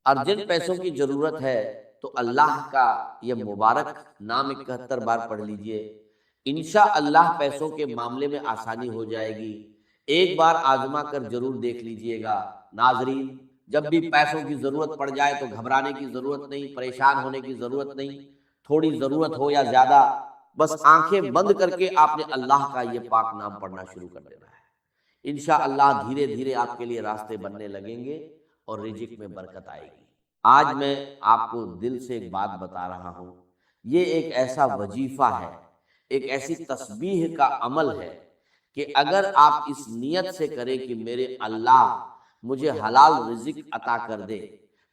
اور جن پیسوں کی ضرورت ہے تو اللہ کا یہ مبارک نام 71 بار پڑھ لیجئے، انشاءاللہ پیسوں کے معاملے میں آسانی ہو جائے گی۔ ایک بار آزما کر ضرور دیکھ لیجئے گا۔ ناظرین، جب بھی پیسوں کی ضرورت پڑ جائے تو گھبرانے کی ضرورت نہیں، پریشان ہونے کی ضرورت نہیں۔ تھوڑی ضرورت ہو یا زیادہ، بس آنکھیں بند کر کے آپ نے اللہ کا یہ پاک نام پڑھنا شروع کر دینا ہے۔ انشاءاللہ دھیرے دھیرے آپ کے لیے راستے بننے لگیں گے اور رزق میں برکت آئے گی۔ آج میں آپ کو دل سے ایک بات بتا رہا ہوں، یہ ایک ایسا وظیفہ ہے، ایک ایسی تسبیح کا عمل ہے کہ اگر آپ اس نیت سے کریں کہ میرے اللہ مجھے حلال رزق عطا کر دے،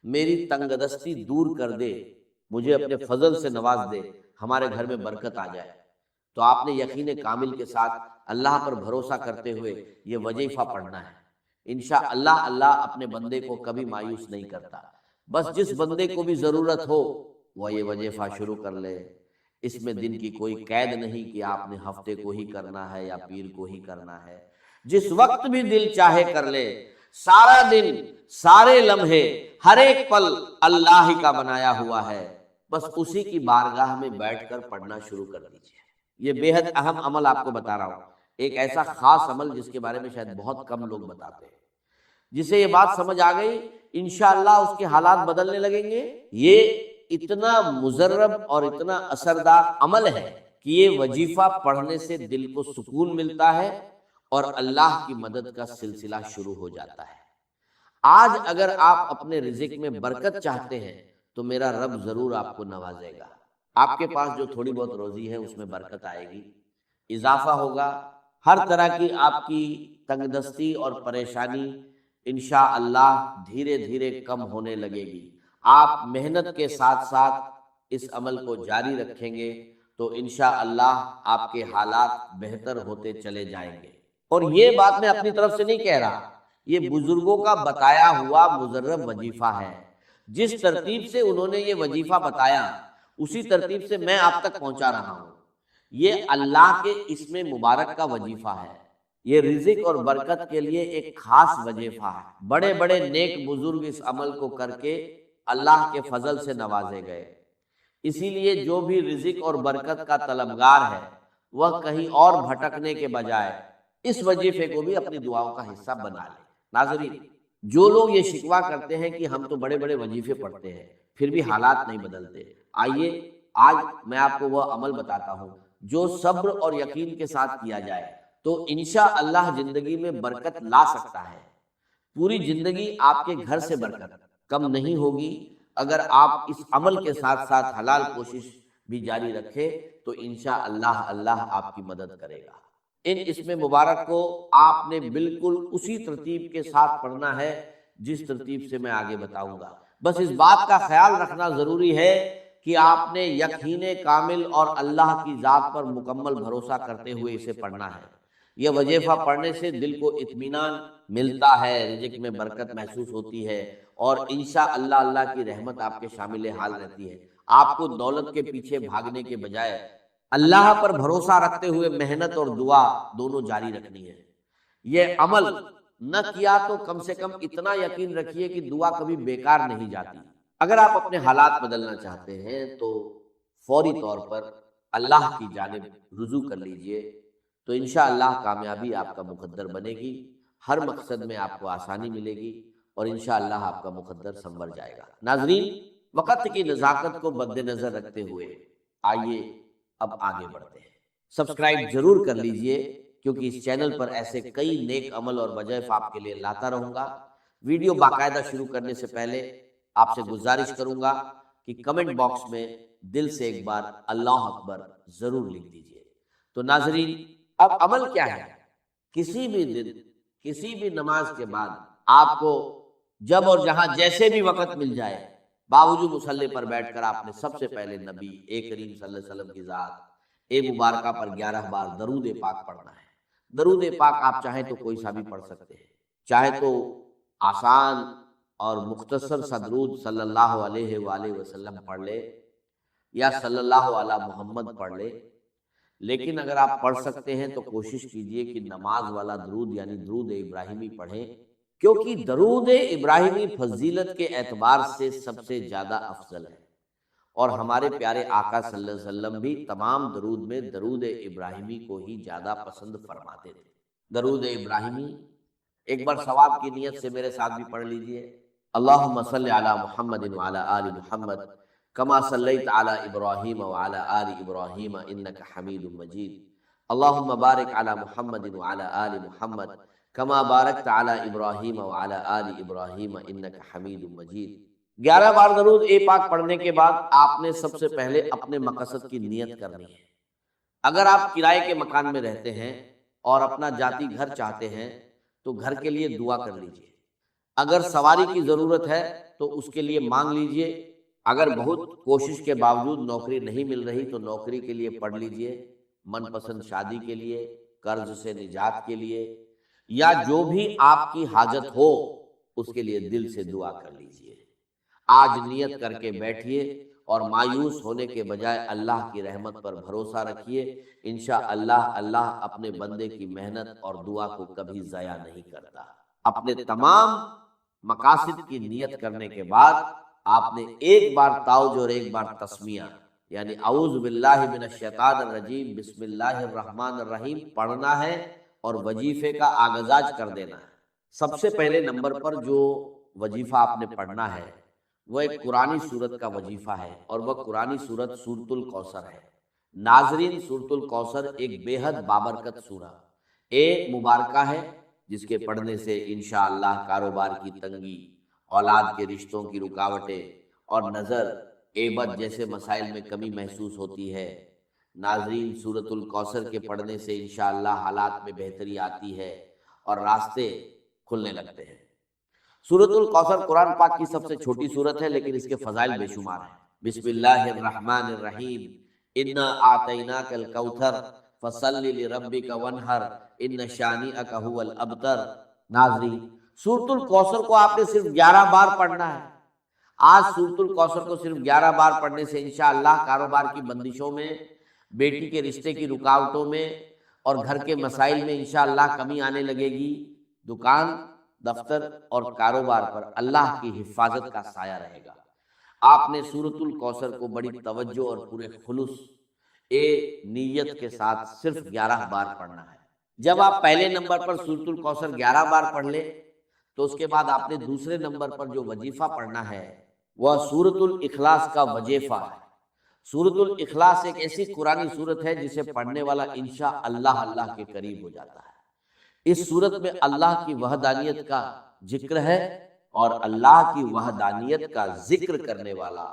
میری تنگ دستی دور کر دے، مجھے اپنے فضل سے نواز دے، ہمارے گھر میں برکت آ جائے، تو آپ نے یقین کامل کے ساتھ اللہ پر بھروسہ کرتے ہوئے یہ وظیفہ پڑھنا ہے۔ انشاءاللہ اللہ اپنے بندے کو کبھی مایوس نہیں کرتا۔ بس جس بندے کو بھی ضرورت ہو وہ یہ وظیفہ شروع کر لے۔ اس میں دن کی کوئی قید نہیں کہ آپ نے ہفتے کو ہی کرنا ہے یا پیر کو ہی کرنا ہے، جس وقت بھی دل چاہے کر لے۔ سارا دن، سارے لمحے، ہر ایک پل اللہ ہی کا بنایا ہوا ہے، بس اسی کی بارگاہ میں بیٹھ کر پڑھنا شروع کر دیجیے۔ یہ بے حد اہم عمل آپ کو بتا رہا ہوں، ایک ایسا خاص عمل جس کے بارے میں شاید بہت کم لوگ بتاتے ہیں۔ جسے یہ بات سمجھ آ گئی، انشاءاللہ اس کے حالات بدلنے لگیں گے۔ یہ اتنا مجرب اور اتنا اثردار عمل ہے کہ یہ وظیفہ پڑھنے سے دل کو سکون ملتا ہے اور اللہ کی مدد کا سلسلہ شروع ہو جاتا ہے۔ آج اگر آپ اپنے رزق میں برکت چاہتے ہیں تو میرا رب ضرور آپ کو نوازے گا۔ آپ کے پاس جو تھوڑی بہت روزی ہے اس میں برکت آئے گی، اضافہ ہوگا، ہر طرح کی آپ کی تنگ دستی اور پریشانی انشاءاللہ دھیرے دھیرے کم ہونے لگے گی۔ آپ محنت کے ساتھ ساتھ اس عمل کو جاری رکھیں گے تو انشاءاللہ آپ کے حالات بہتر ہوتے چلے جائیں گے۔ اور یہ بات میں اپنی طرف سے نہیں کہہ رہا، یہ بزرگوں کا بتایا ہوا مجرب وظیفہ ہے۔ جس ترتیب سے انہوں نے یہ وظیفہ بتایا اسی ترتیب سے میں آپ تک پہنچا رہا ہوں۔ یہ اللہ کے اسم مبارک کا وظیفہ ہے، یہ رزق اور برکت کے لیے ایک خاص وظیفہ ہے۔ بڑے بڑے نیک بزرگ اس عمل کو کر کے اللہ کے فضل سے نوازے گئے، اسی لیے جو بھی رزق اور برکت کا طلبگار ہے وہ کہیں اور بھٹکنے کے بجائے اس وظیفے کو بھی اپنی دعاؤں کا حصہ بنا لے۔ ناظرین، جو لوگ یہ شکوہ کرتے ہیں کہ ہم تو بڑے بڑے وظیفے پڑھتے ہیں پھر بھی حالات نہیں بدلتے، آئیے آج میں آپ کو وہ عمل بتاتا ہوں جو صبر اور یقین کے ساتھ کیا جائے تو انشاءاللہ زندگی میں برکت لا سکتا ہے۔ پوری زندگی آپ کے گھر سے برکت کم نہیں ہوگی اگر آپ اس عمل کے ساتھ ساتھ حلال کوشش بھی جاری رکھے تو انشاءاللہ اللہ آپ کی مدد کرے گا۔ ان اسم مبارک کو آپ نے بالکل اسی ترتیب کے ساتھ پڑھنا ہے جس ترتیب سے میں آگے بتاؤں گا۔ بس اس بات کا خیال رکھنا ضروری ہے کہ آپ نے یقین کامل اور اللہ کی ذات پر مکمل بھروسہ کرتے ہوئے اسے پڑھنا ہے۔ یہ وظیفہ پڑھنے سے دل کو اطمینان ملتا ہے، رزق میں برکت محسوس ہوتی ہے اور انشاءاللہ اللہ کی رحمت آپ کے شامل حال رہتی ہے۔ آپ کو دولت کے پیچھے بھاگنے کے بجائے اللہ پر بھروسہ رکھتے ہوئے محنت اور دعا دونوں جاری رکھنی ہے۔ یہ عمل نہ کیا تو کم سے کم اتنا یقین رکھیے کہ دعا کبھی بیکار نہیں جاتی۔ اگر آپ اپنے حالات بدلنا چاہتے ہیں تو فوری طور پر اللہ کی جانب رجوع کر لیجئے تو انشاءاللہ کامیابی آپ کا مقدر بنے گی، ہر مقصد میں آپ کو آسانی ملے گی اور انشاءاللہ آپ کا مقدر سنور جائے گا۔ ناظرین، وقت کی نزاکت کو مد نظر رکھتے ہوئے آئیے اب آگے بڑھتے ہیں۔ سبسکرائب ضرور کر لیجئے کیونکہ اس چینل پر ایسے کئی نیک عمل اور وظائف آپ کے لیے لاتا رہوں گا۔ ویڈیو باقاعدہ شروع کرنے سے پہلے آپ سے گزارش کروں گا کہ کمنٹ باکس میں دل سے ایک بار اللہ اکبر ضرور لکھ دیجئے۔ تو ناظرین، اب عمل کیا ہے؟ کسی بھی دن، کسی بھی نماز کے بعد آپ کو جب اور جہاں جیسے بھی وقت مل جائے باوجود مصلی پر بیٹھ کر آپ نے سب سے پہلے نبی کریم صلی اللہ علیہ وسلم کی ذات مبارکہ پر 11 بار درود پاک پڑھنا ہے۔ درود پاک آپ چاہیں تو کوئی سا بھی پڑھ سکتے ہیں، چاہے تو آسان اور مختصر سا درود صلی اللہ علیہ وآلہ وسلم پڑھ لے یا صلی اللہ علی محمد پڑھ لے، لیکن اگر آپ پڑھ سکتے ہیں تو کوشش کیجئے کہ نماز والا درود یعنی درود ابراہیمی پڑھیں، کیونکہ درود ابراہیمی فضیلت کے اعتبار سے سب سے زیادہ افضل ہے، اور ہمارے پیارے آقا صلی اللہ علیہ وسلم بھی تمام درود میں درود ابراہیمی کو ہی زیادہ پسند فرماتے تھے۔ درود ابراہیمی ایک بار ثواب کی نیت سے میرے ساتھ بھی پڑھ لیجئے۔ اللہم صلی علی محمد وعلی آل محمد کما صلیت علی ابراہیم وعلی آل ابراہیم انک حمید مجید، اللہم بارک علی محمد وعلی آل محمد کما بارکت علی ابراہیم وعلی آل ابراہیم انک حمید مجید۔ 11 بار درود پاک پڑھنے کے بعد آپ نے سب سے پہلے اپنے مقصد کی نیت کرنی ہے۔ اگر آپ کرائے کے مکان میں رہتے ہیں اور اپنا ذاتی گھر چاہتے ہیں تو گھر کے لیے دعا کر لیجئے۔ اگر سواری کی ضرورت ہے تو اس کے لیے مانگ لیجئے۔ اگر بہت کوشش کے باوجود نوکری نہیں مل رہی تو نوکری کے لیے پڑھ لیجئے، من پسند شادی کے لیے، قرض سے نجات کے لیے، یا جو بھی آپ کی حاجت ہو اس کے لیے دل سے دعا کر لیجئے۔ آج نیت کر کے بیٹھیے اور مایوس ہونے کے بجائے اللہ کی رحمت پر بھروسہ رکھیے۔ انشاءاللہ اللہ اپنے بندے کی محنت اور دعا کو کبھی ضائع نہیں کرتا۔ اپنے تمام مقاصد کی نیت کرنے کے بعد آپ نے ایک بار تعوذ اور ایک بار تسمیہ، یعنی اعوذ باللہ من الشیطان الرجیم بسم اللہ الرحمن الرحیم پڑھنا ہے اور وظیفے کا آغاز کر دینا ہے۔ سب سے پہلے نمبر پر جو وظیفہ آپ نے پڑھنا ہے وہ ایک قرآنی سورت کا وظیفہ ہے، اور وہ قرآنی سورت سورۃ الکوثر ہے۔ ناظرین، سورۃ الکوثر ایک بے حد بابرکت سورہ، ایک مبارکہ ہے جس کے پڑھنے سے انشاءاللہ کاروبار کی تنگی، اولاد کے رشتوں کی رکاوٹیں اور نظر، عیبت جیسے مسائل میں کمی محسوس ہوتی ہے۔ ناظرین، سورۃ الکوثر کے پڑھنے سے انشاءاللہ حالات میں بہتری آتی ہے اور راستے کھلنے لگتے ہیں۔ سورۃ الکوثر قرآن پاک کی سب سے چھوٹی سورت ہے لیکن اس کے فضائل بے شمار ہیں۔ بسم اللہ الرحمن الرحیم، انا اعطیناک الکوثر فصل لربک وانحر ان شانئک هو الابتر۔ ناظرین، سورۃ الکوثر کو آپ نے صرف 11 بار پڑھنا ہے۔ آج سورۃ الکوثر کو صرف 11 بار پڑھنے سے انشاءاللہ کاروبار کی بندشوں میں، بیٹی کے رشتے کی رکاوٹوں میں اور گھر کے مسائل میں انشاءاللہ کمی آنے لگے گی۔ دکان، دفتر اور کاروبار پر اللہ کی حفاظت کا سایہ رہے گا۔ آپ نے سورۃ الکوثر کو بڑی توجہ اور پورے خلوص نیت کے ساتھ صرف 11 بار پڑھنا ہے۔ جب آپ پہلے نمبر پر سورۃ الکوثر 11 بار پڑھ لیں تو اس کے بعد آپ نے دوسرے نمبر پر جو وظیفہ پڑھنا ہے وہ سورۃ الاخلاص کا وظیفہ ہے۔ سورۃ الاخلاص ایک ایسی قرآنی سورت ہے جسے پڑھنے والا انشاءاللہ اللہ کے قریب ہو جاتا ہے۔ اس سورت میں اللہ کی وحدانیت کا ذکر ہے اور اللہ کی وحدانیت کا ذکر کرنے والا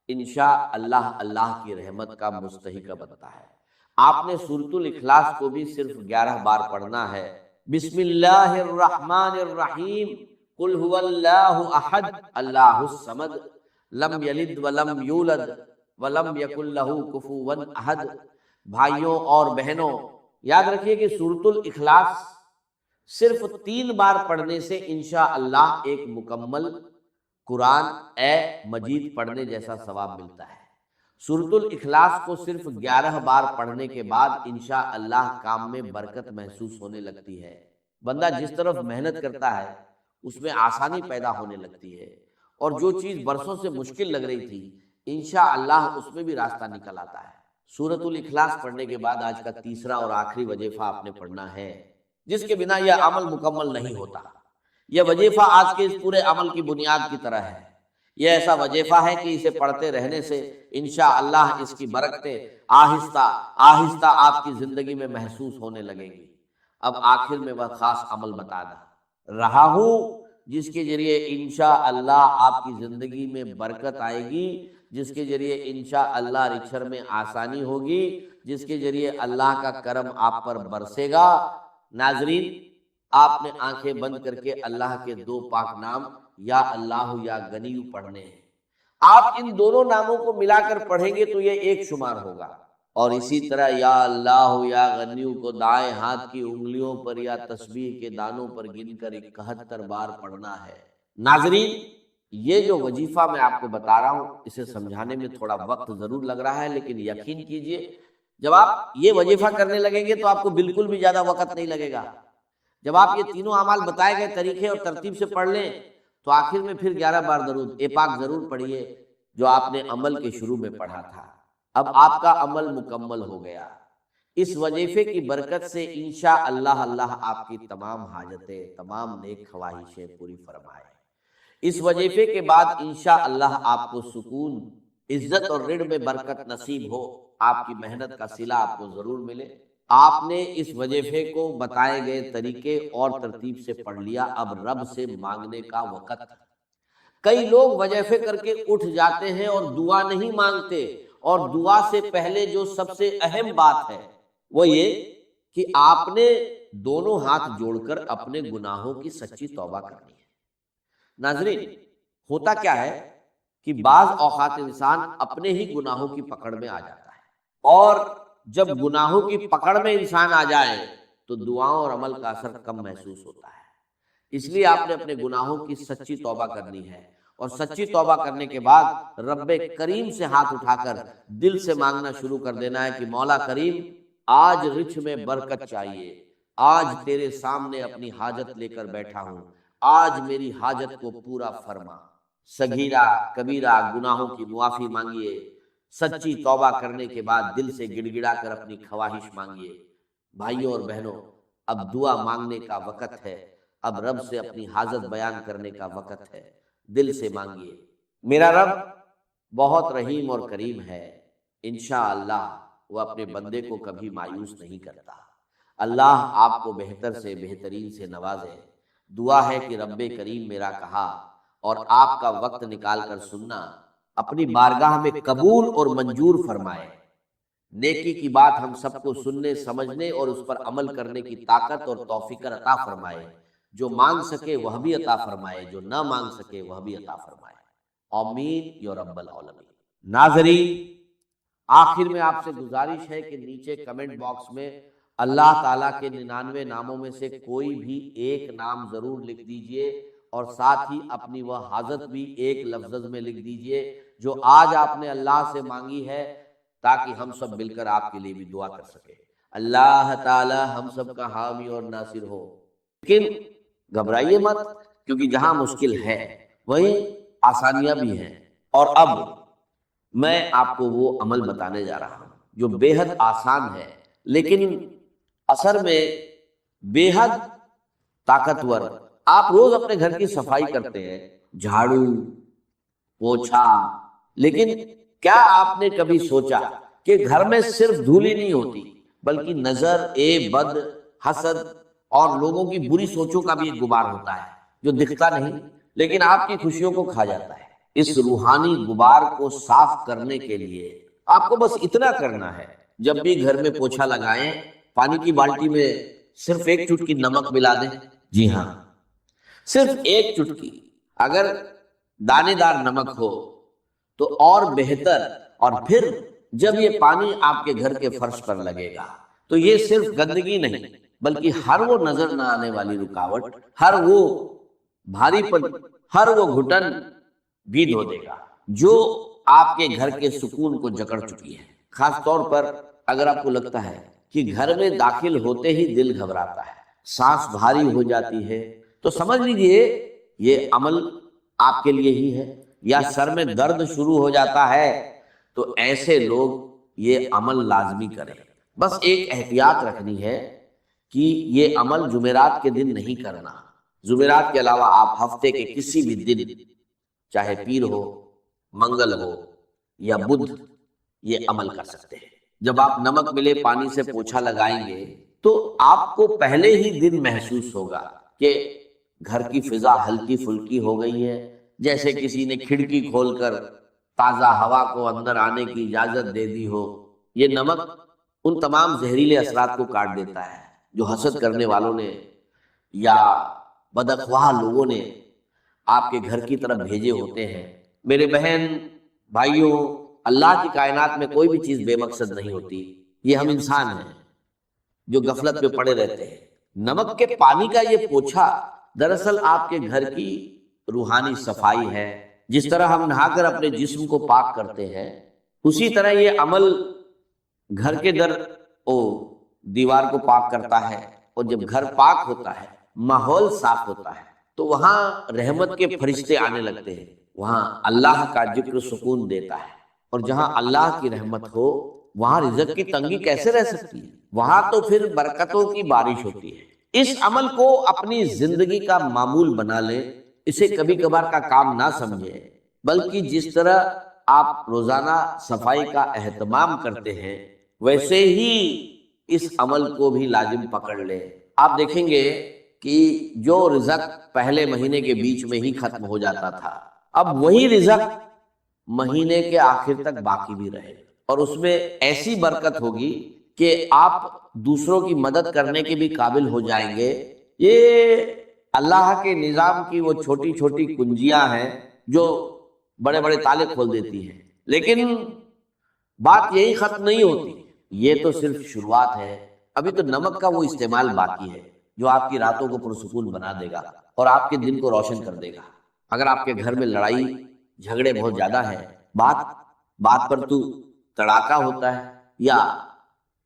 انشاءاللہ اللہ کی رحمت کا مستحق بنتا ہے۔ آپ نے سورۃ الاخلاص کو بھی صرف 11 بار پڑھنا ہے۔ بسم اللہ الرحمن الرحیم، قل هو اللہ احد اللہ الصمد لم یلد ولم یولد ولم یکن لہ کفوا احد۔ بھائیوں اور بہنوں، یاد رکھیے کہ سورۃ الاخلاص صرف 3 بار پڑھنے سے انشاءاللہ ایک مکمل قرآن مجید پڑھنے جیسا ثواب ملتا ہے۔ سورۃ الاخلاص کو صرف 11 بار پڑھنے کے بعد انشاءاللہ کام میں برکت محسوس ہونے لگتی ہے۔ بندہ جس طرف محنت کرتا ہے اس میں آسانی پیدا ہونے لگتی ہے، اور جو چیز برسوں سے مشکل لگ رہی تھی انشاءاللہ اس میں بھی راستہ نکل آتا ہے۔ سورۃ الاخلاص پڑھنے کے بعد آج کا تیسرا اور آخری وظیفہ آپ نے پڑھنا ہے، جس کے بنا یہ عمل مکمل نہیں ہوتا۔ یہ وظیفہ آج کے اس پورے عمل کی بنیاد کی طرح ہے۔ یہ ایسا وظیفہ ہے کہ اسے پڑھتے رہنے سے انشاءاللہ اس کی برکتیں آہستہ آہستہ آپ کی زندگی میں محسوس ہونے لگیں گی۔ اب آخر میں وہ خاص عمل بتا رہا ہوں جس کے ذریعے انشاءاللہ آپ کی زندگی میں برکت آئے گی، جس کے ذریعے انشاءاللہ رچھر میں آسانی ہوگی، جس کے ذریعے اللہ کا کرم آپ پر برسے گا۔ ناظرین، آپ نے آنکھیں بند کر کے اللہ کے 2 پاک نام یا اللہ یا غنی پڑھنے ہیں۔ آپ ان دونوں ناموں کو ملا کر پڑھیں گے تو یہ ایک شمار ہوگا، اور اسی طرح یا اللہ یا غنی کو دائیں ہاتھ کی انگلیوں پر یا تسبیح کے دانوں پر گن کر 71 بار پڑھنا ہے۔ ناظرین، یہ جو وظیفہ میں آپ کو بتا رہا ہوں اسے سمجھانے میں تھوڑا وقت ضرور لگ رہا ہے، لیکن یقین کیجئے جب آپ یہ وظیفہ کرنے لگیں گے تو آپ کو بالکل بھی زیادہ وقت نہیں لگے گا۔ جب آپ یہ تینوں اعمال بتائے گئے طریقے اور ترتیب سے پڑھ لیں تو آخر میں پھر 11 بار درود پاک ضرور پڑھیے جو آپ نے عمل کے شروع میں پڑھا تھا۔ اب آپ کا عمل مکمل ہو گیا، اس وظیفے کی برکت سے انشاءاللہ اللہ آپ کی تمام حاجتیں، تمام نیک خواہشیں پوری فرمائے۔ اس وظیفے کے بعد انشاءاللہ آپ کو سکون، عزت اور رزق میں برکت نصیب ہو، آپ کی محنت کا صلہ آپ کو ضرور ملے۔ آپ نے اس وظیفے کو بتائے گئے طریقے اور ترتیب سے پڑھ لیا، اب رب سے مانگنے کا وقت۔ کئی لوگ وظیفے کر کے اٹھ جاتے ہیں اور دعا نہیں مانگتے، اور دعا سے پہلے جو سب سے اہم بات ہے وہ یہ کہ آپ نے دونوں ہاتھ جوڑ کر اپنے گناہوں کی سچی توبہ کرنی ہے۔ ناظرین، ہوتا کیا ہے کہ بعض اوقات انسان اپنے ہی گناہوں کی پکڑ میں آ جاتا ہے، اور جب گناہوں کی پکڑ میں انسان آ جائے تو دعاؤں اور عمل کا اثر کم محسوس ہوتا ہے۔ اس لیے آپ نے اپنے گناہوں کی سچی توبہ کرنی ہے، اور سچی توبہ کرنے کے بعد رب کریم سے ہاتھ اٹھا کر دل سے مانگنا شروع کر دینا ہے کہ مولا کریم، آج رچھ میں برکت چاہیے، آج تیرے سامنے اپنی حاجت لے کر بیٹھا ہوں، آج میری حاجت کو پورا فرما۔ صغیرہ کبیرہ گناہوں کی معافی مانگیے، سچی توبہ کرنے کے بعد دل سے گڑ گڑا کر اپنی خواہش مانگیے۔ بھائیوں اور بہنوں، اب دعا مانگنے کا وقت ہے، اب رب سے اپنی حاجت بیان کرنے کا وقت ہے، دل سے مانگیے۔ میرا رب بہت رحیم اور کریم ہے، انشاءاللہ وہ اپنے بندے کو کبھی مایوس نہیں کرتا۔ اللہ آپ کو بہتر سے بہترین سے نوازے۔ دعا ہے کہ رب کریم میرا کہا اور آپ کا وقت نکال کر سننا اپنی بارگاہ میں قبول اور منظور فرمائے۔ نیکی کی بات ہم سب کو سننے، سمجھنے اور اس پر عمل کرنے کی طاقت اور توفیق عطا فرمائے۔ جو مانگ سکے وہ بھی عطا فرمائے، جو نہ مانگ سکے وہ بھی عطا فرمائے، آمین یا رب العالمین۔ ناظرین، آخر میں آپ سے گزارش ہے کہ نیچے کمنٹ باکس میں اللہ تعالیٰ کے 99 ناموں میں سے کوئی بھی ایک نام ضرور لکھ دیجئے، اور ساتھ ہی اپنی وہ حاجت بھی ایک لفظ میں لکھ دیجئے جو آج آپ نے اللہ سے مانگی ہے، تاکہ ہم سب مل کر آپ کے لیے بھی دعا کر سکیں۔ اللہ تعالی ہم سب کا حامی اور ناصر ہو۔ لیکن گھبرائیے مت، کیونکہ جہاں مشکل ہے وہیں آسانیاں بھی ہیں، اور اب میں آپ کو وہ عمل بتانے جا رہا ہوں جو بے حد آسان ہے، لیکن اثر میں بے حد طاقتور۔ آپ روز اپنے گھر کی صفائی کرتے ہیں، جھاڑو، پوچھا، لیکن کیا آپ نے کبھی سوچا کہ گھر میں صرف دھول ہی نہیں ہوتی، بلکہ نظر بد، حسد اور لوگوں کی بری سوچوں کا بھی ایک غبار ہوتا ہے جو دکھتا نہیں لیکن آپ کی خوشیوں کو کھا جاتا ہے۔ اس روحانی غبار کو صاف کرنے کے لیے آپ کو بس اتنا کرنا ہے، جب بھی گھر میں پوچھا لگائیں، پانی کی بالٹی میں صرف ایک چٹکی نمک ملا دیں۔ جی ہاں، صرف ایک چٹکی۔ اگر دانے دار نمک ہو تو اور بہتر، اور پھر جب یہ پانی آپ کے گھر کے فرش پر لگے گا تو یہ صرف گندگی نہیں بلکہ ہر وہ نظر نہ آنے والی رکاوٹ، ہر وہ بھاری پن، ہر وہ گھٹن بھی دھو دے گا جو آپ کے گھر کے سکون کو جکڑ چکی ہے۔ خاص طور پر اگر آپ کو لگتا ہے کہ گھر میں داخل ہوتے ہی دل گھبراتا ہے، سانس بھاری ہو جاتی ہے، تو سمجھ لیجئے یہ عمل آپ کے لیے ہی ہے، یا سر میں درد شروع ہو جاتا ہے تو ایسے لوگ یہ عمل لازمی کریں۔ بس ایک احتیاط رکھنی ہے کہ یہ عمل جمعرات کے دن نہیں کرنا۔ جمعرات کے علاوہ آپ ہفتے کے کسی بھی دن، چاہے پیر ہو، منگل ہو یا بدھ، یہ عمل کر سکتے ہیں۔ جب آپ نمک ملے پانی سے پوچھا لگائیں گے تو آپ کو پہلے ہی دن محسوس ہوگا کہ گھر کی فضا ہلکی پھلکی ہو گئی ہے، جیسے کسی نے کھڑکی کھول کر تازہ ہوا کو اندر آنے کی اجازت دے دی ہو۔ یہ نمک ان تمام زہریلے اثرات کو کاٹ دیتا ہے جو حسد کرنے والوں نے یا بدخواہ لوگوں نے آپ کے گھر کی طرف بھیجے ہوتے ہیں۔ میرے بہن بھائیوں، اللہ کی کائنات میں کوئی بھی چیز بے مقصد نہیں ہوتی، یہ ہم انسان ہیں جو غفلت میں پڑے رہتے ہیں۔ نمک کے پانی کا یہ پوچھا دراصل آپ کے گھر کی روحانی صفائی ہے۔ جس طرح ہم نہا کر اپنے جسم کو پاک کرتے ہیں، اسی طرح یہ عمل گھر کے در دیوار کو پاک کرتا ہے، اور جب گھر پاک ہوتا ہے، ماحول صاف ہوتا ہے، تو وہاں رحمت کے فرشتے آنے لگتے ہیں، وہاں اللہ کا ذکر سکون دیتا ہے، اور جہاں اللہ کی رحمت ہو وہاں رزق کی تنگی کیسے رہ سکتی ہے؟ وہاں تو پھر برکتوں کی بارش ہوتی ہے۔ اس عمل کو اپنی زندگی کا معمول بنا لیں، اسے کبھی کبھار کا کام نہ سمجھیں، بلکہ جس طرح آپ روزانہ صفائی کا اہتمام کرتے ہیں ویسے ہی اس عمل کو بھی لازم پکڑ لیں۔ آپ دیکھیں گے کہ جو رزق پہلے مہینے کے بیچ میں ہی ختم ہو جاتا تھا، اب وہی رزق مہینے کے آخر تک باقی بھی رہے، اور اس میں ایسی برکت ہوگی کہ آپ دوسروں کی مدد کرنے کے بھی قابل ہو جائیں گے۔ یہ اللہ کے نظام کی وہ چھوٹی چھوٹی کنجیاں ہیں جو بڑے بڑے تالے کھول دیتی ہیں، لیکن بات یہی ختم نہیں ہوتی، یہ تو صرف شروعات ہے۔ ابھی تو نمک کا وہ استعمال باقی ہے جو آپ کی راتوں کو پرسکون بنا دے گا اور آپ کے دن کو روشن کر دے گا۔ اگر آپ کے گھر میں لڑائی جھگڑے بہت زیادہ ہے، بات پر تو تڑاکا ہوتا ہے، یا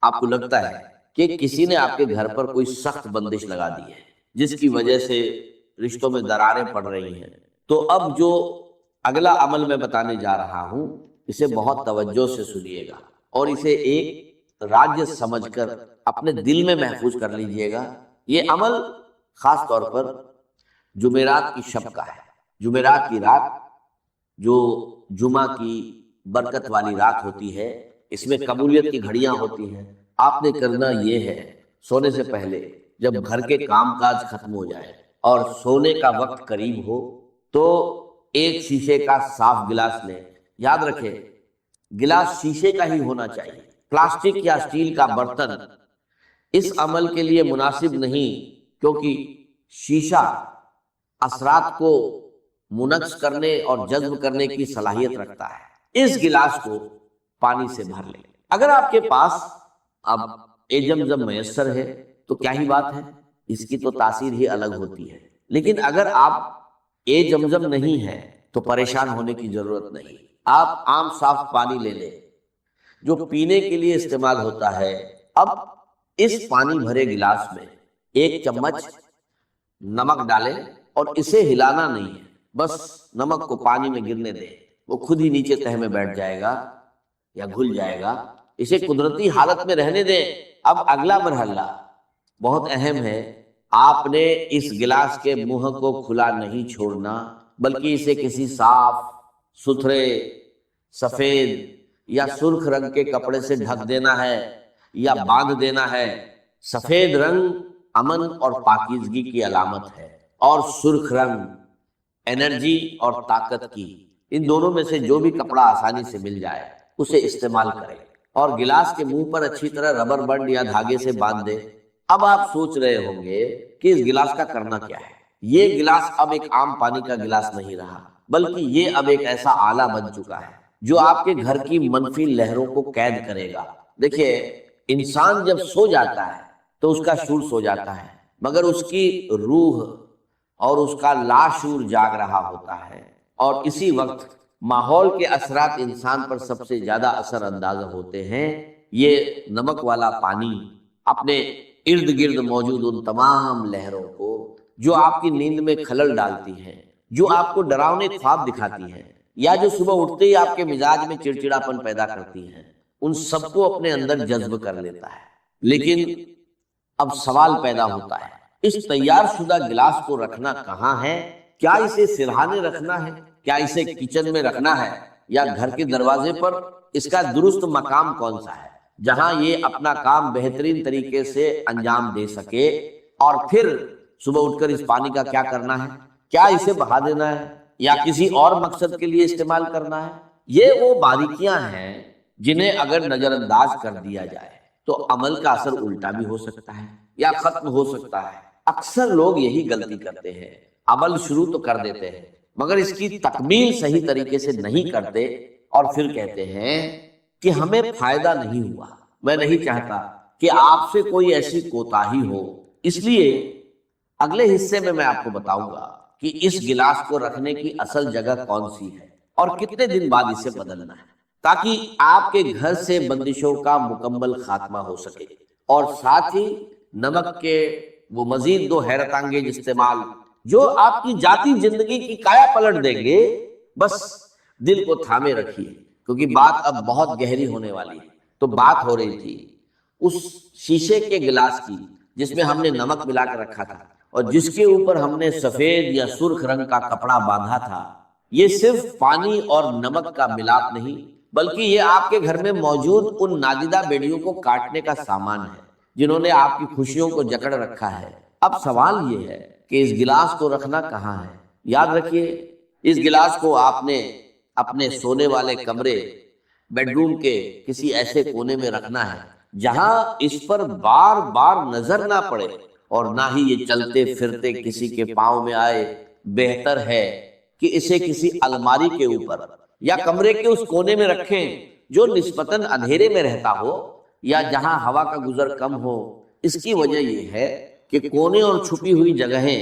آپ کو لگتا ہے کہ کسی نے آپ کے گھر پر کوئی سخت بندش لگا دی ہے جس کی وجہ سے رشتوں میں دراریں پڑ رہی ہیں، تو اب جو اگلا عمل میں بتانے جا رہا ہوں اسے بہت توجہ سے سنیے گا، اور اسے ایک راج سمجھ کر اپنے دل میں محفوظ کر لیجئے گا۔ یہ عمل خاص طور پر جمعرات کی شب کا ہے۔ جمعرات کی رات جو جمعہ کی برکت والی رات ہوتی ہے، اس میں قبولیت کی گھڑیاں ہوتی ہیں۔ آپ نے کرنا یہ ہے، سونے سے پہلے جب گھر کے کام کاج ختم ہو جائے اور سونے کا وقت قریب ہو تو ایک شیشے کا صاف گلاس لیں۔ یاد رکھیں گلاس شیشے کا ہی ہونا چاہیے، پلاسٹک یا اسٹیل کا برتن اس عمل کے لیے مناسب نہیں، کیونکہ شیشہ اثرات کو منعکس کرنے اور جذب کرنے کی صلاحیت رکھتا ہے۔ اس گلاس کو پانی سے بھر لیں۔ اگر آپ کے پاس اب زمزم میسر ہے تو کیا ہی بات ہے، اس کی تو تاثیر ہی الگ ہوتی ہے، لیکن اگر آپ زمزم نہیں ہے تو پریشان ہونے کی ضرورت نہیں۔ آپ عام صاف پانی لے لیں جو پینے کے لیے استعمال ہوتا ہے۔ اب اس پانی بھرے گلاس میں 1 چمچ نمک ڈالیں، اور اسے ہلانا نہیں ہے، بس نمک کو پانی میں گرنے دیں، وہ خود ہی نیچے تہہ میں بیٹھ جائے گا یا گھل جائے گا۔ اسے قدرتی حالت میں رہنے دیں۔ اب اگلا مرحلہ بہت اہم ہے، آپ نے اس گلاس کے منہ کو کھلا نہیں چھوڑنا، بلکہ اسے کسی صاف ستھرے سفید یا سرخ رنگ کے کپڑے سے ڈھک دینا ہے یا باندھ دینا ہے۔ سفید رنگ امن اور پاکیزگی کی علامت ہے، اور سرخ رنگ انرجی اور طاقت کی۔ ان دونوں میں سے جو بھی کپڑا آسانی سے مل جائے اسے استعمال کریں، اور گلاس کے منہ پر اچھی طرح ربر بینڈ یا دھاگے سے باندھ دیں۔ اب آپ سوچ رہے ہوں گے کہ اس گلاس کا کرنا کیا ہے۔ یہ گلاس اب ایک عام پانی کا گلاس نہیں رہا، بلکہ یہ اب ایک ایسا آلہ بن چکا ہے جو آپ کے گھر کی منفی لہروں کو قید کرے گا۔ دیکھیے انسان جب سو جاتا ہے تو اس کا شعور سو جاتا ہے، مگر اس کی روح اور اس کا لاشعور جاگ رہا ہوتا ہے، اور اسی وقت ماحول کے اثرات انسان پر سب سے زیادہ اثر انداز ہوتے ہیں۔ یہ نمک والا پانی اپنے ارد گرد موجود ان تمام لہروں کو جو آپ کی نیند میں خلل ڈالتی ہیں، جو آپ کو ڈراؤنے خواب دکھاتی ہیں، یا جو صبح اٹھتے ہی آپ کے مزاج میں چڑچڑاپن پیدا کرتی ہیں، ان سب کو اپنے اندر جذب کر لیتا ہے۔ لیکن اب سوال پیدا ہوتا ہے، اس تیار شدہ گلاس کو رکھنا کہاں ہے؟ کیا اسے سرہانے رکھنا ہے؟ کیا اسے کچن میں رکھنا ہے، یا گھر کے دروازے پر؟ اس کا درست مقام کون سا ہے جہاں یہ اپنا کام بہترین طریقے سے انجام دے سکے؟ اور پھر صبح اٹھ کر اس پانی کا کیا کرنا ہے؟ کیا اسے بہا دینا ہے یا کسی اور مقصد کے لیے استعمال کرنا ہے؟ یہ وہ باریکیاں ہیں جنہیں اگر نظر انداز کر دیا جائے تو عمل کا اثر الٹا بھی ہو سکتا ہے یا ختم ہو سکتا ہے۔ اکثر لوگ یہی غلطی کرتے ہیں، عمل شروع تو کر دیتے ہیں مگر اس کی تکمیل صحیح طریقے سے نہیں کرتے، اور پھر کہتے ہیں کہ ہمیں فائدہ نہیں ہوا۔ میں نہیں چاہتا کہ آپ سے کوئی ایسی کوتاہی ہو، اس لیے اگلے حصے میں آپ کو بتاؤں گا کہ اس گلاس کو رکھنے کی اصل جگہ کون سی ہے اور کتنے دن بعد اسے بدلنا ہے، تاکہ آپ کے گھر سے بندشوں کا مکمل خاتمہ ہو سکے، اور ساتھ ہی نمک کے وہ مزید دو حیرت انگیز استعمال جو آپ کی ذاتی زندگی کی کایا پلٹ دیں گے، بس دل کو تھامے رکھیے، کیونکہ بات اب بہت گہری ہونے والی ہے۔ تو بات ہو رہی تھی اس شیشے کے گلاس کی جس میں ہم نے نمک ملا کر رکھا تھا اور جس کے اوپر ہم نے سفید یا سرخ رنگ کا کپڑا باندھا تھا۔ یہ صرف پانی اور نمک کا ملاپ نہیں، بلکہ یہ آپ کے گھر میں موجود ان نادیدہ بیڑیوں کو کاٹنے کا سامان ہے جنہوں نے آپ کی خوشیوں کو جکڑ رکھا ہے۔ اب سوال یہ ہے کہ اس گلاس کو رکھنا کہاں ہے؟ یاد رکھیے، اس گلاس کو آپ نے اپنے سونے والے کمرے، بیڈ روم کے کسی ایسے کونے میں رکھنا ہے جہاں اس پر بار بار نظر نہ پڑے اور نہ ہی یہ چلتے پھرتے کسی کے پاؤں میں آئے۔ بہتر ہے کہ اسے کسی الماری کے اوپر یا کمرے کے اس کونے میں رکھیں جو نسبتاً اندھیرے میں رہتا ہو یا جہاں ہوا کا گزر کم ہو۔ اس کی وجہ یہ ہے کہ کونے اور چھپی ہوئی جگہیں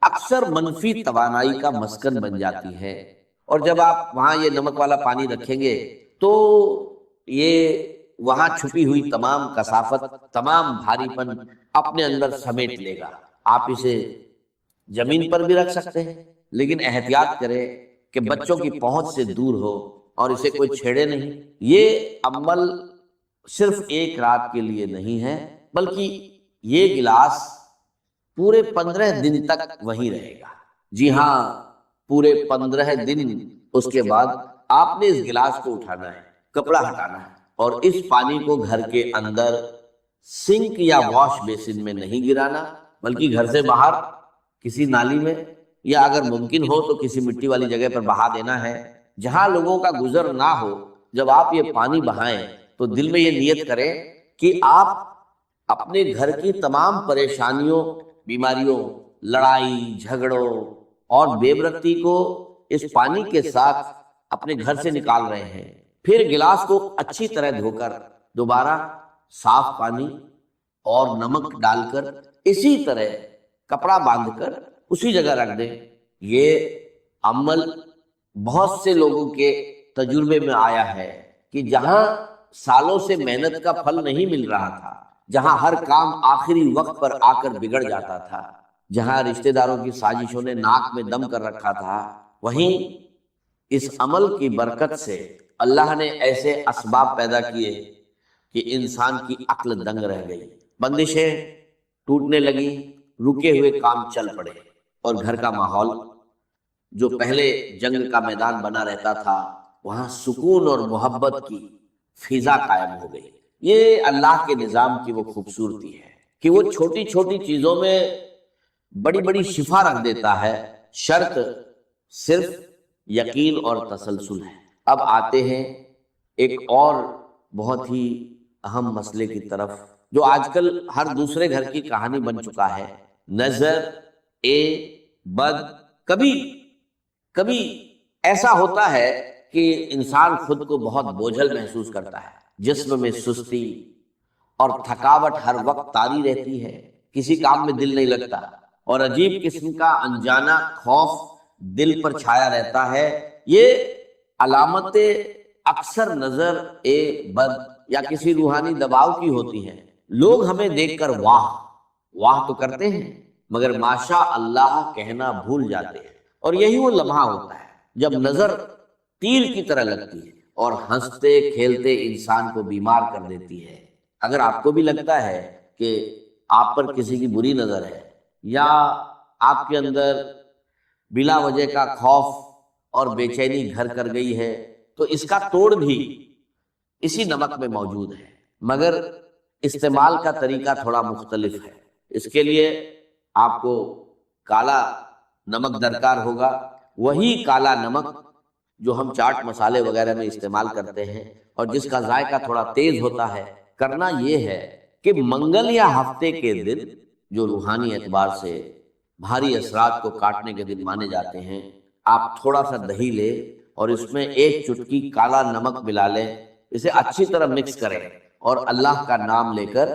اکثر منفی توانائی کا مسکن بن جاتی ہیں، اور جب آپ وہاں یہ نمک والا پانی رکھیں گے تو یہ وہاں چھپی ہوئی تمام کثافت، تمام بھاری پن اپنے اندر سمیٹ لے گا۔ آپ اسے زمین پر بھی رکھ سکتے ہیں، لیکن احتیاط کریں کہ بچوں کی پہنچ سے دور ہو اور اسے کوئی چھیڑے نہیں۔ یہ عمل صرف ایک رات کے لیے نہیں ہے، بلکہ یہ گلاس پورے 15 دن تک وہیں رہے گا۔ جی ہاں، پورے 15 دن۔ اس کے بعد آپ نے اس گلاس کو اٹھانا ہے، کپڑا ہٹانا ہے اور اس پانی کو گھر کے اندر سنک یا واش بیسن میں نہیں گرانا، بلکہ گھر سے باہر کسی نالی میں، یا اگر ممکن ہو تو کسی مٹی والی جگہ پر بہا دینا ہے جہاں لوگوں کا گزر نہ ہو۔ جب آپ یہ پانی بہائیں تو دل میں یہ نیت کریں کہ آپ اپنے گھر کی تمام پریشانیوں، بیماریوں، لڑائی جھگڑوں اور بے برکتی کو اس پانی کے ساتھ اپنے گھر سے نکال رہے ہیں۔ پھر گلاس کو اچھی طرح دھو کر دوبارہ صاف پانی اور نمک ڈال کر اسی طرح کپڑا باندھ کر اسی جگہ رکھ دیں۔ یہ عمل بہت سے لوگوں کے تجربے میں آیا ہے کہ جہاں سالوں سے محنت کا پھل نہیں مل رہا تھا، جہاں ہر کام آخری وقت پر آ کر بگڑ جاتا تھا، جہاں رشتہ داروں کی سازشوں نے ناک میں دم کر رکھا تھا، وہیں اس عمل کی برکت سے اللہ نے ایسے اسباب پیدا کیے کہ انسان کی عقل دنگ رہ گئی، بندشیں ٹوٹنے لگی، رکے ہوئے کام چل پڑے، اور گھر کا ماحول جو پہلے جنگ کا میدان بنا رہتا تھا وہاں سکون اور محبت کی فضا قائم ہو گئی۔ یہ اللہ کے نظام کی وہ خوبصورتی ہے کہ وہ چھوٹی چھوٹی چیزوں میں بڑی بڑی شفا رکھ دیتا ہے، شرط صرف یقین اور تسلسل ہے۔ اب آتے ہیں ایک اور بہت ہی اہم مسئلے کی طرف جو آج کل ہر دوسرے گھر کی کہانی بن چکا ہے۔ نظر بد۔ کبھی ایسا ہوتا ہے کہ انسان خود کو بہت بوجھل محسوس کرتا ہے، جسم میں سستی اور تھکاوٹ ہر وقت طاری رہتی ہے، کسی کام میں دل نہیں لگتا اور عجیب قسم کا انجانا خوف دل پر چھایا رہتا ہے۔ یہ علامتیں اکثر نظر بد یا کسی روحانی دباؤ کی ہوتی ہیں۔ لوگ ہمیں دیکھ کر واہ تو کرتے ہیں، مگر ماشاء اللہ کہنا بھول جاتے ہیں، اور یہی وہ لمحہ ہوتا ہے جب نظر تیر کی طرح لگتی ہے اور ہنستے کھیلتے انسان کو بیمار کر دیتی ہے۔ اگر آپ کو بھی لگتا ہے کہ آپ پر کسی کی بری نظر ہے یا آپ کے اندر بلا وجہ کا خوف اور بے چینی گھر کر گئی ہے تو اس کا توڑ بھی اسی نمک میں موجود ہے، مگر استعمال کا طریقہ تھوڑا مختلف ہے۔ اس کے لیے آپ کو کالا نمک درکار ہوگا، وہی کالا نمک جو ہم چاٹ مسالے وغیرہ میں استعمال کرتے ہیں اور جس کا ذائقہ تھوڑا تیز ہوتا ہے۔ کرنا یہ ہے کہ منگل یا ہفتے کے دن جو روحانی اعتبار سے بھاری اثرات کو کاٹنے کے دن مانے جاتے ہیں، آپ تھوڑا سا دہی لیں اور اس میں ایک چٹکی کالا نمک ملا لیں، اسے اچھی طرح مکس کریں اور اللہ کا نام لے کر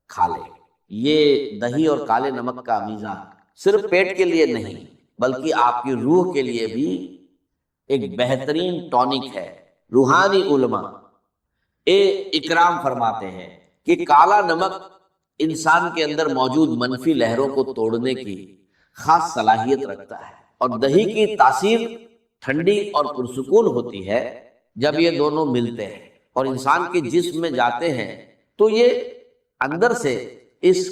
کھا لیں۔ یہ دہی اور کالے نمک کا میزان صرف پیٹ کے لیے نہیں بلکہ آپ کی روح کے لیے بھی ایک بہترین ٹونک ہے۔ روحانی علماء اکرام فرماتے ہیں کہ کالا نمک انسان کے اندر موجود منفی لہروں کو توڑنے کی خاص صلاحیت رکھتا ہے، اور دہی کی تاثیر ٹھنڈی اور پرسکون ہوتی ہے جب یہ دونوں ملتے ہیں اور انسان کے جسم میں جاتے ہیں تو یہ اندر سے اس